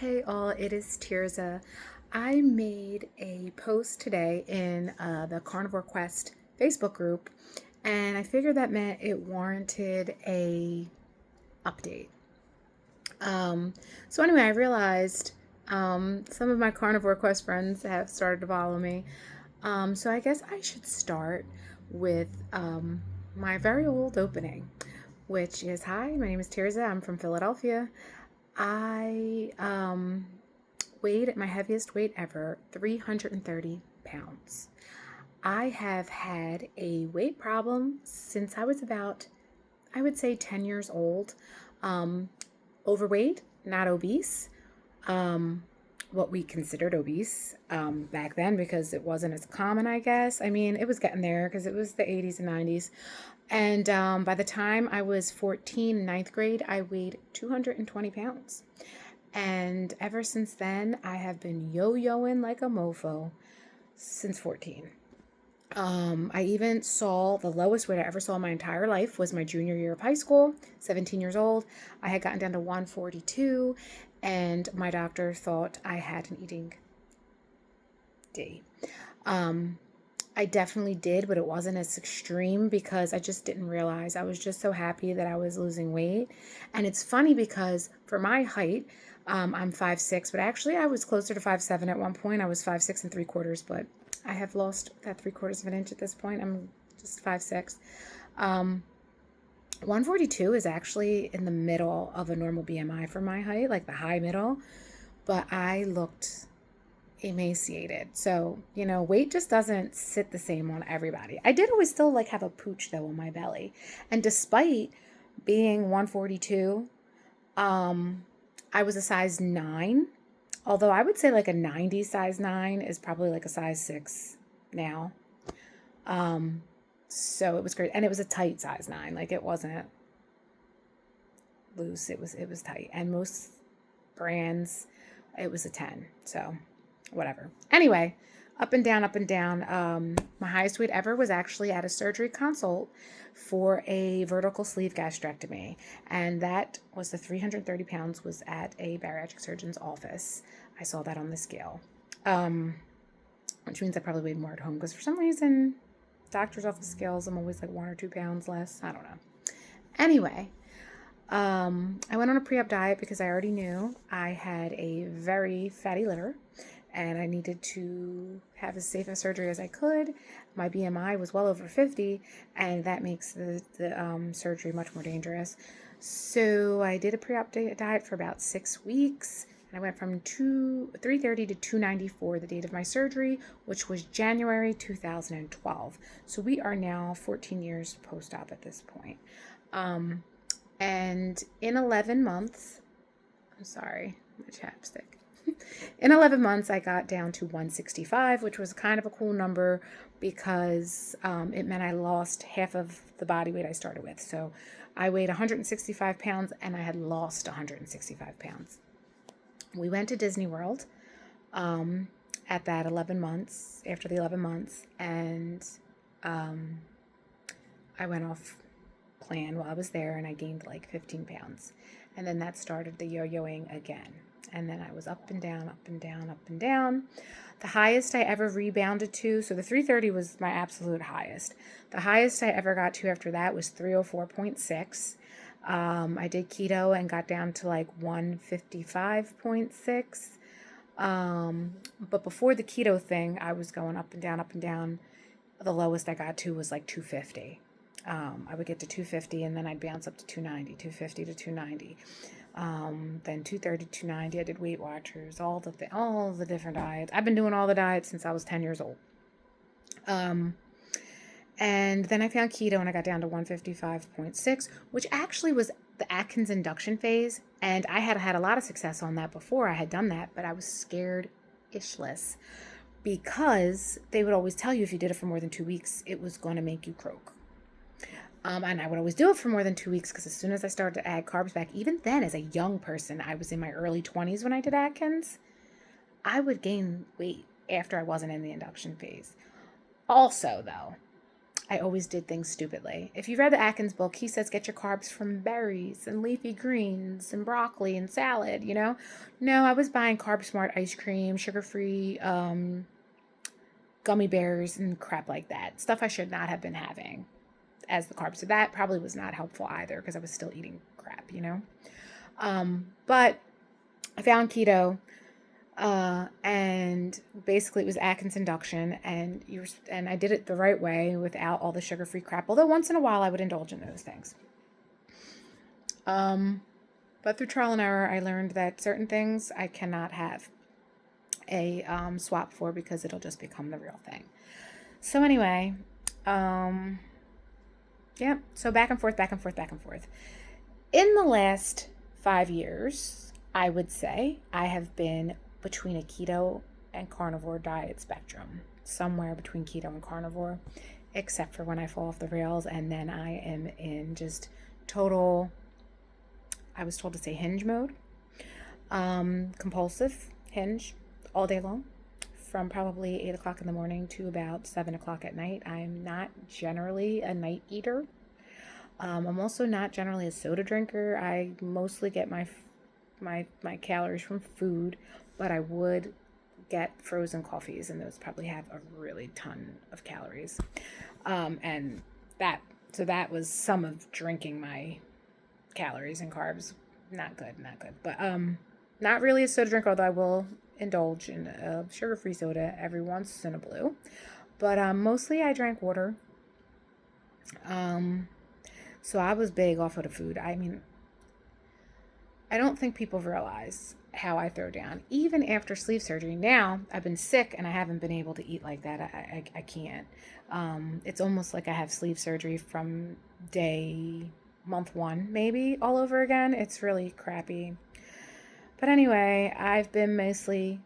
Hey all, it is Tirza. I made a post today in the Carnivore Quest Facebook group, and I figured that meant it warranted a update. Um, so anyway, I realized some of my Carnivore Quest friends have started to follow me. So I guess I should start with my very old opening, which is, hi, my name is Tirza. I'm from Philadelphia. I weighed at my heaviest weight ever, 330 pounds. I have had a weight problem since I was about, I would say, 10 years old. Um, Overweight, not obese. Um, what we considered obese back then because it wasn't as common, I guess. I mean, it was getting there because it was the 80s and 90s. And by the time I was 14, ninth grade, I weighed 220 pounds. And ever since then, I have been yo-yoing like a mofo since 14. I even saw the lowest weight I ever saw in my entire life was my junior year of high school, 17 years old. I had gotten down to 142, and my doctor thought I had an eating D. Um, I definitely did, but it wasn't as extreme because I just didn't realize. I was just so happy that I was losing weight. And it's funny because for my height, I'm 5'6", but actually I was closer to 5'7" at one point. I was 5'6" and 3/4, but I have lost that 3/4 of an inch at this point. I'm just 5'6". 142 is actually in the middle of a normal BMI for my height, like the high middle, but I looked emaciated. So, weight just doesn't sit the same on everybody. I did always still like have a pooch though on my belly. And despite being 142, I was a size 9. Although I would say like a 90 size 9 is probably like a size 6 now. So it was great. And it was a tight size 9. Like it wasn't loose. It was tight. And most brands it was a 10. So whatever. Anyway, up and down, up and down. My highest weight ever was actually at a surgery consult for a vertical sleeve gastrectomy. And that was the 330 pounds was at a bariatric surgeon's office. I saw that on the scale, which means I probably weighed more at home because for some reason, doctor's office scales, I'm always like 1 or 2 pounds less. I don't know. Anyway, I went on a pre-op diet because I already knew I had a very fatty liver and I needed to have as safe a surgery as I could. My BMI was well over 50, and that makes the surgery much more dangerous. So I did a pre-op diet for about 6 weeks, and I went from 330 to 294 the date of my surgery, which was January 2012. So we are now 14 years post-op at this point. And in 11 months, I'm sorry, my chapstick. In 11 months, I got down to 165, which was kind of a cool number because it meant I lost half of the body weight I started with. So I weighed 165 pounds and I had lost 165 pounds. We went to Disney World at that 11 months, after the 11 months, and I went off plan while I was there and I gained like 15 pounds. And then that started the yo-yoing again. And then I was up and down, up and down, up and down. The highest I ever rebounded to, so the 330 was my absolute highest. The highest I ever got to after that was 304.6. I did keto and got down to like 155.6. But before the keto thing, I was going up and down, up and down. The lowest I got to was like 250. I would get to 250 and then I'd bounce up to 290, 250 to 290. Then 230, 290. I did Weight Watchers, all the different diets. I've been doing all the diets since I was 10 years old. And then I found keto and I got down to 155.6, which actually was the Atkins induction phase. And I had had a lot of success on that before I had done that, but I was scared ishless because they would always tell you if you did it for more than 2 weeks, it was going to make you croak. And I would always do it for more than 2 weeks because as soon as I started to add carbs back, even then as a young person, I was in my early 20s when I did Atkins, I would gain weight after I wasn't in the induction phase. Also, though, I always did things stupidly. If you read the Atkins book, he says get your carbs from berries and leafy greens and broccoli and salad, you know? No, I was buying Carb Smart ice cream, sugar-free gummy bears and crap like that. Stuff I should not have been having as the carbs. So that probably was not helpful either because I was still eating crap, you know? But I found keto, and basically it was Atkins induction, and I did it the right way without all the sugar-free crap. Although once in a while I would indulge in those things. But through trial and error, I learned that certain things I cannot have a swap for because it'll just become the real thing. So anyway, yeah. So back and forth, back and forth, back and forth. In the last 5 years, I would say I have been between a keto and carnivore diet spectrum, somewhere between keto and carnivore, except for when I fall off the rails, and then I am in just total, I was told to say hinge mode, compulsive hinge all day long, from probably 8 o'clock in the morning to about 7 o'clock at night. I'm not generally a night eater. I'm also not generally a soda drinker. I mostly get my calories from food, but I would get frozen coffees, and those probably have a really ton of calories. And that was some of drinking my calories and carbs. Not good, not good. But not really a soda drinker, although I will indulge in a sugar-free soda every once in a blue. But mostly I drank water. So I was big off of the food. I mean, I don't think people realize how I throw down. Even after sleeve surgery, now I've been sick and I haven't been able to eat like that. I can't. It's almost like I have sleeve surgery from month 1, maybe, all over again. It's really crappy. But anyway, I've been mostly,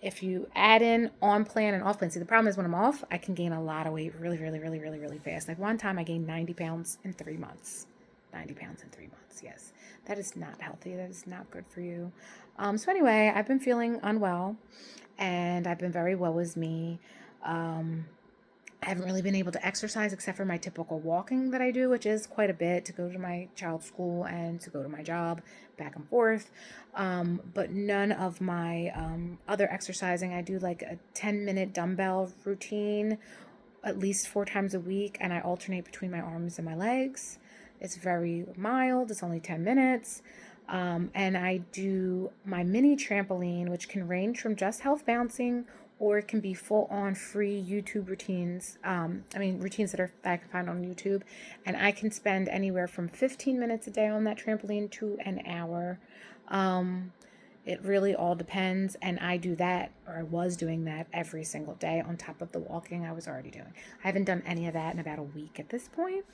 if you add in on plan and off plan, see, the problem is when I'm off, I can gain a lot of weight really, really, really, really, really fast. Like one time I gained 90 pounds in 3 months. 90 pounds in 3 months, yes. That is not healthy. That is not good for you. So anyway, I've been feeling unwell, and I've been very woe is me. I haven't really been able to exercise except for my typical walking that I do, which is quite a bit to go to my child's school and to go to my job back and forth. But none of my other exercising. I do like a 10-minute dumbbell routine at least 4 times a week, and I alternate between my arms and my legs. It's very mild. It's only 10 minutes. And I do my mini trampoline, which can range from just health bouncing, or it can be full on free YouTube routines. Routines that I can find on YouTube. And I can spend anywhere from 15 minutes a day on that trampoline to an hour. It really all depends. And I do that, or I was doing that every single day on top of the walking I was already doing. I haven't done any of that in about a week at this point.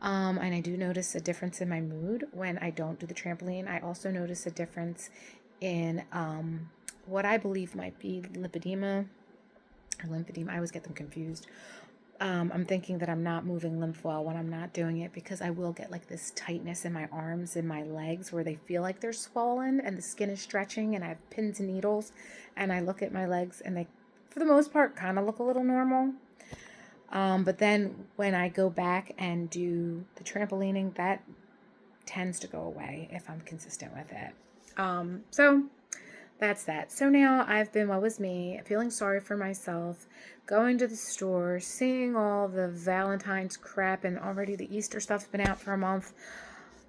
And I do notice a difference in my mood when I don't do the trampoline. I also notice a difference in what I believe might be lymphedema or lymphedema. I always get them confused. I'm thinking that I'm not moving lymph well when I'm not doing it, because I will get like this tightness in my arms and my legs where they feel like they're swollen and the skin is stretching, and I have pins and needles, and I look at my legs and they, for the most part, kind of look a little normal. But then when I go back and do the trampolining, that tends to go away if I'm consistent with it. So that's that. So now I've been, what was me, feeling sorry for myself, going to the store, seeing all the Valentine's crap, and already the Easter stuff's been out for a month,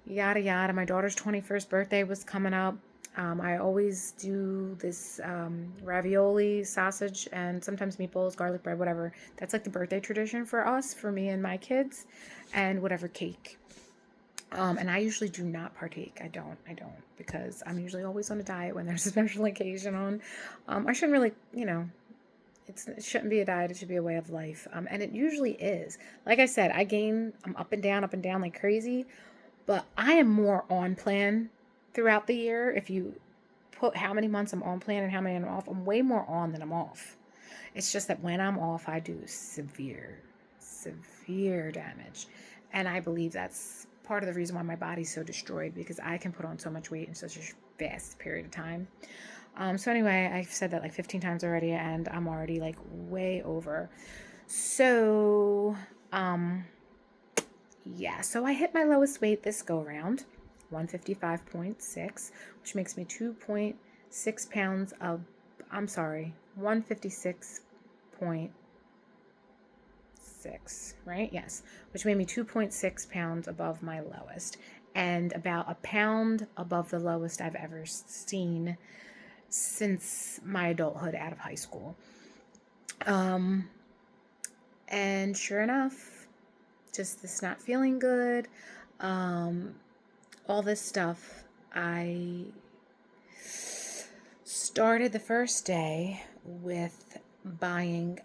yada yada. My daughter's 21st birthday was coming up. I always do this ravioli, sausage, and sometimes meatballs, garlic bread, whatever. That's like the birthday tradition for us, for me and my kids, and whatever cake. And I usually do not partake. I don't, because I'm usually always on a diet when there's a special occasion on. I shouldn't really, it shouldn't be a diet. It should be a way of life. And it usually is. Like I said, I'm up and down like crazy, but I am more on plan throughout the year. If you put how many months I'm on plan and how many I'm off, I'm way more on than I'm off. It's just that when I'm off, I do severe damage. And I believe that's part of the reason why my body's so destroyed, because I can put on so much weight in such a fast period of time. So anyway, I've said that like 15 times already, and I'm already like way over. So Yeah, so I hit my lowest weight this go round, 155.6, which makes me 2.6 pounds of, I'm sorry, 156.6, right? Yes, which made me 2.6 pounds above my lowest and about a pound above the lowest I've ever seen since my adulthood out of high school. And sure enough, just this not feeling good, all this stuff. I started the first day with buying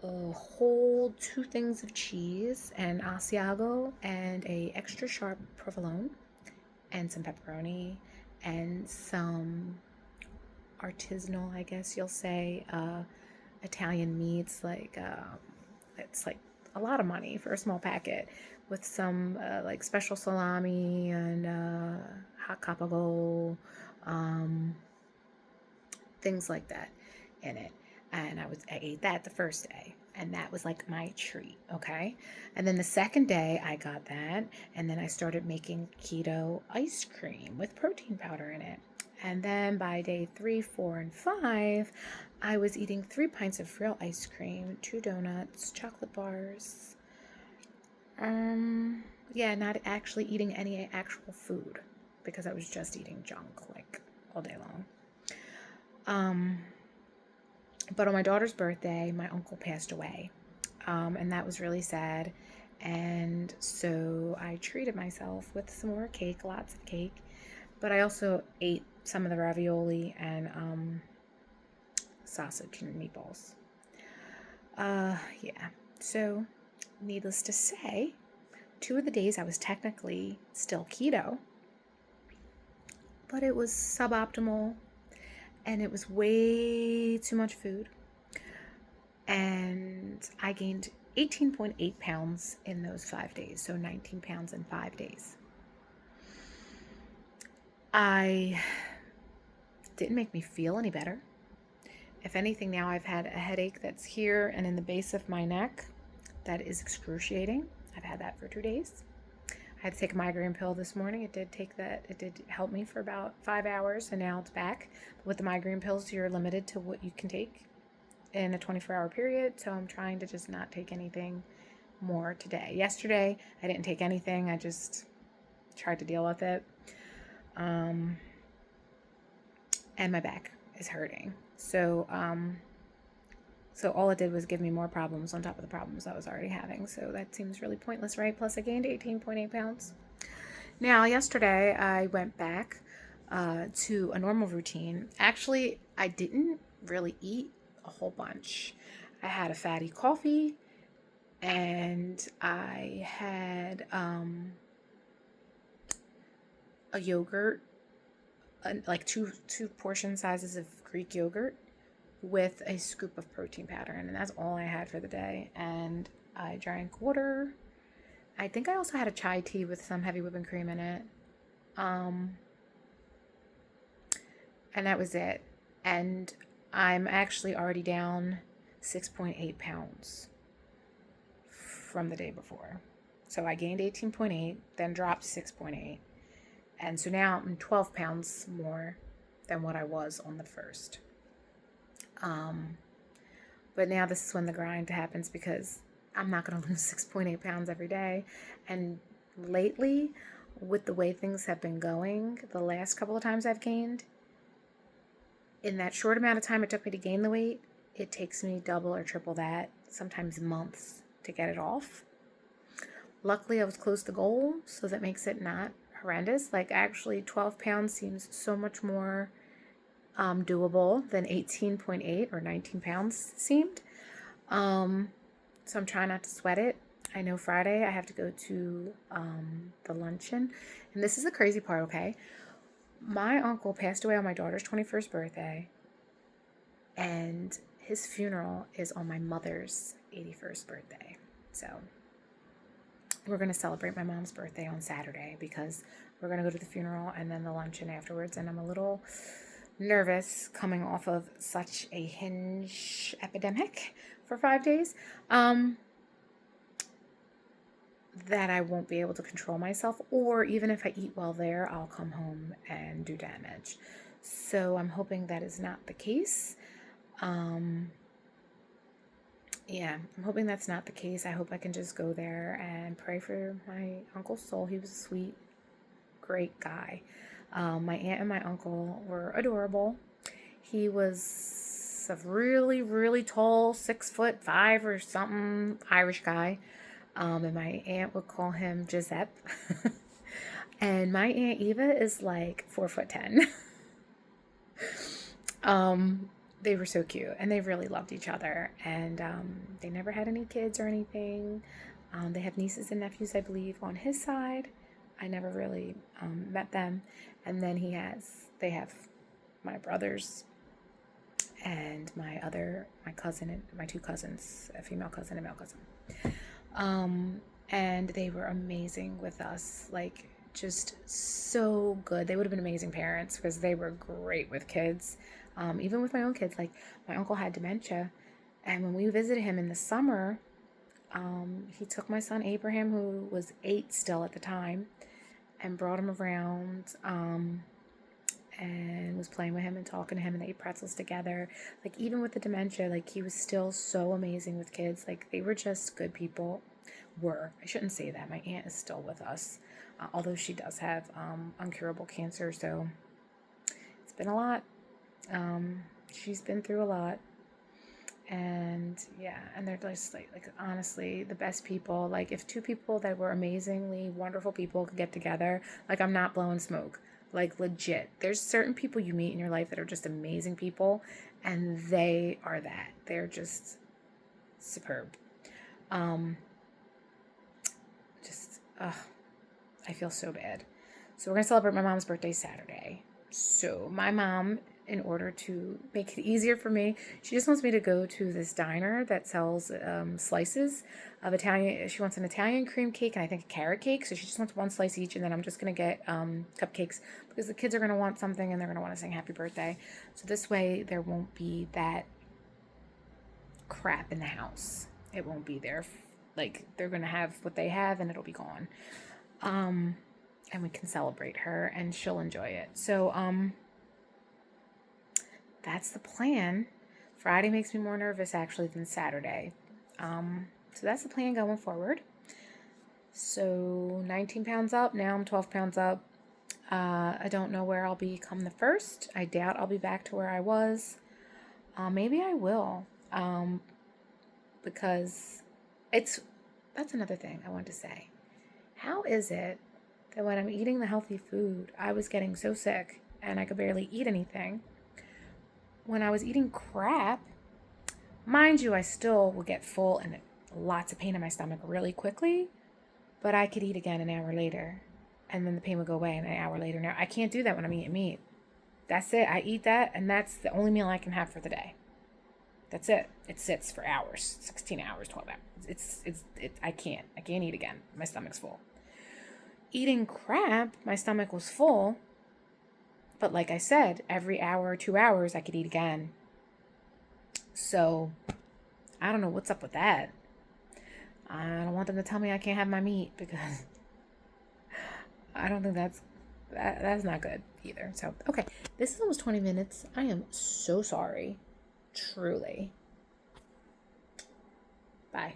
a whole 2 things of cheese and Asiago and a extra sharp provolone and some pepperoni and some artisanal, I guess you'll say, Italian meats. It's like a lot of money for a small packet with some like special salami and hot capago, things like that in it. And I ate that the first day, and that was like my treat, okay? And then the second day I got that, and then I started making keto ice cream with protein powder in it. And then by day 3, 4, and 5, I was eating 3 pints of real ice cream, 2 donuts, chocolate bars. Yeah, not actually eating any actual food because I was just eating junk like all day long. But on my daughter's birthday, my uncle passed away, and that was really sad. And so I treated myself with some more cake, lots of cake, but I also ate some of the ravioli and sausage and meatballs. Yeah. So, needless to say, 2 of the days I was technically still keto, but it was suboptimal and it was way too much food. And I gained 18.8 pounds in those 5 days, so 19 pounds in 5 days. I didn't make me feel any better. If anything, now I've had a headache that's here and in the base of my neck that is excruciating. I've had that for 2 days. I had to take a migraine pill this morning. It did help me for about 5 hours, and now it's back. But with the migraine pills, you're limited to what you can take in a 24-hour period, so I'm trying to just not take anything more today. Yesterday, I didn't take anything. I just tried to deal with it. And my back is hurting. So all it did was give me more problems on top of the problems I was already having. So that seems really pointless, right? Plus I gained 18.8 pounds. Now, yesterday I went back to a normal routine. Actually, I didn't really eat a whole bunch. I had a fatty coffee and I had a yogurt, like two portion sizes of Greek yogurt with a scoop of protein powder, and that's all I had for the day. And I drank water. I think I also had a chai tea with some heavy whipping cream in it. And that was it. And I'm actually already down 6.8 pounds from the day before. So I gained 18.8, then dropped 6.8. And so now I'm 12 pounds more than what I was on the first. But now this is when the grind happens because I'm not going to lose 6.8 pounds every day. And lately, with the way things have been going, the last couple of times I've gained, in that short amount of time it took me to gain the weight, it takes me double or triple that, sometimes months, to get it off. Luckily, I was close to goal, so that makes it not horrendous. Like, actually, 12 pounds seems so much more doable than 18.8 or 19 pounds seemed. So I'm trying not to sweat it. I know Friday I have to go to the luncheon. And this is the crazy part, okay? My uncle passed away on my daughter's 21st birthday. And his funeral is on my mother's 81st birthday. So we're going to celebrate my mom's birthday on Saturday because we're going to go to the funeral and then the luncheon afterwards. And I'm a little nervous coming off of such a Hinge epidemic for 5 days. Um, that I won't be able to control myself, or even if I eat well there, I'll come home and do damage. So I'm hoping that is not the case. Um, yeah, I'm hoping that's not the case. I hope I can just go there and pray for my uncle's soul. He was a sweet, great guy. My aunt and my uncle were adorable. He was a really, really tall, 6'5" or something, Irish guy. And my aunt would call him Giuseppe. And my Aunt Eva is like 4'10". They were so cute, and they really loved each other, and they never had any kids or anything. They have nieces and nephews, I believe, on his side. I never really met them. And then they have my brothers and my cousin and my two cousins, a female cousin and a male cousin. And they were amazing with us, like just so good. They would have been amazing parents because they were great with kids. Even with my own kids, like my uncle had dementia, and when we visited him in the summer, he took my son Abraham, who was 8 still at the time, and brought him around, and was playing with him and talking to him, and they ate pretzels together. Like, even with the dementia, like, he was still so amazing with kids. Like, they were just good people. I shouldn't say that. My aunt is still with us, although she does have incurable cancer, so it's been a lot. She's been through a lot, and yeah, and they're just like honestly the best people. Like, if two people that were amazingly wonderful people could get together, like, I'm not blowing smoke, like, legit. There's certain people you meet in your life that are just amazing people, and they are that. They're just superb. I feel so bad. So we're gonna celebrate my mom's birthday Saturday. So my mom, in order to make it easier for me, she just wants me to go to this diner that sells slices of Italian. She wants an Italian cream cake and I think a carrot cake. So she just wants one slice each, and then I'm just going to get cupcakes because the kids are going to want something and they're going to want to sing happy birthday. So this way there won't be that crap in the house. It won't be there. Like, they're going to have what they have and it'll be gone. And we can celebrate her and she'll enjoy it. So, that's the plan. Friday makes me more nervous actually than Saturday. So that's the plan going forward. So 19 pounds up. Now I'm 12 pounds up. I don't know where I'll be come the 1st. I doubt I'll be back to where I was. Maybe I will. Because that's another thing I want to say. How is it that when I'm eating the healthy food, I was getting so sick and I could barely eat anything? When I was eating crap, mind you, I still would get full and lots of pain in my stomach really quickly, but I could eat again an hour later, and then the pain would go away an hour later. Now, I can't do that when I'm eating meat. That's it. I eat that, and that's the only meal I can have for the day. That's it. It sits for hours, 16 hours, 12 hours. I can't eat again. My stomach's full. Eating crap, my stomach was full, but like I said, every hour or 2 hours, I could eat again. So, I don't know what's up with that. I don't want them to tell me I can't have my meat because I don't think that's not good either. So, okay. This is almost 20 minutes. I am so sorry. Truly. Bye.